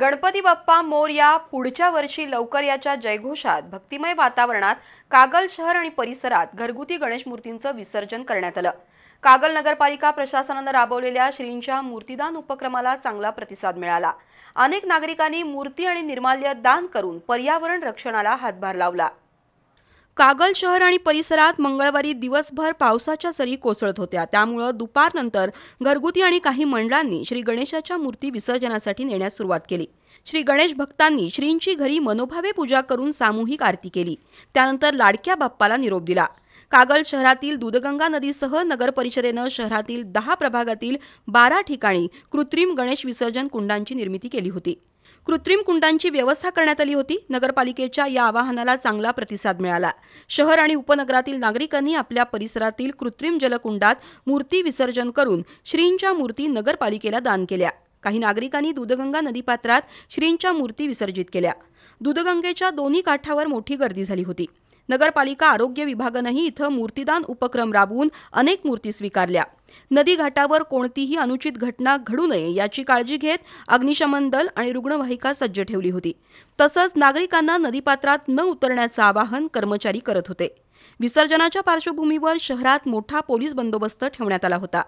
गणपती बाप्पा मोरया पुढच्या वर्षी लवकर याच्या जयघोषात भक्तिमय वातावरणात कागल शहर आणि परिसरात घरगुती गणेश मूर्तींचं विसर्जन करण्यात आलं। कागल नगरपालिका प्रशासनाने राबवलेल्या श्रींच्या मूर्तिदान उपक्रमाला चांगला प्रतिसाद मिळाला। अनेक नागरिकांनी मूर्ती आणि निर्माल्य दान करून पर्यावरण रक्षणाला हातभार लावला। कागल शहर आणि परिसरात मंगळवारी दिवसभर पावसाच्या सरी कोसळत होत्या, त्यामुळे दुपारनंतर घरगुती आणि काही मंडळांनी श्री गणेशाच्या मूर्ती विसर्जनासाठी नेण्यास सुरुवात केली। श्री गणेश भक्तांनी श्रींची घरी मनोभावे पूजा करून सामूहिक आरती केली। त्यानंतर लाडक्या बाप्पाला निरोप दिला। कागल शहरातील दूधगंगा नदीसह नगर परिषदेने शहरातील 10 प्रभागातील 12 ठिकाणी कृत्रिम गणेश विसर्जन कुंडांची निर्मिती केली होती। कृत्रिम कुंडांची व्यवस्था करण्यात आली होती। नगरपालिकेच्या या आवाहनाला चांगला प्रतिसाद मिळाला। शहर आणि उपनगरातील नागरिकांनी आपल्या परिसरातील कृत्रिम जलकुंडात मूर्ती विसर्जन करून श्रींच्या मूर्ती नगरपालिकेला दान केल्या। काही नागरिकांनी दूधगंगा नदीपात्रात श्रींच्या मूर्ती विसर्जित केल्या। दूधगंगेच्या दोन्ही काठावर मोठी गर्दी झाली होती। नगरपालिका आरोग्य विभागानेही इथं मूर्तिदान उपक्रम राबवून अनेक मूर्ती स्वीकारल्या। नदी घाटावर कोणतीही अनुचित घटना घडू नये याची काळजी घेत अग्निशमन दल आणि रुग्णवाहिका सज्ज ठेवली होती। तसंच नागरिकांना नदीपात्रात न उतरण्याचं आवाहन कर्मचारी करत होते। विसर्जनाच्या पार्श्वभूमीवर शहरात मोठा पोलीस बंदोबस्त ठेवण्यात आला होता।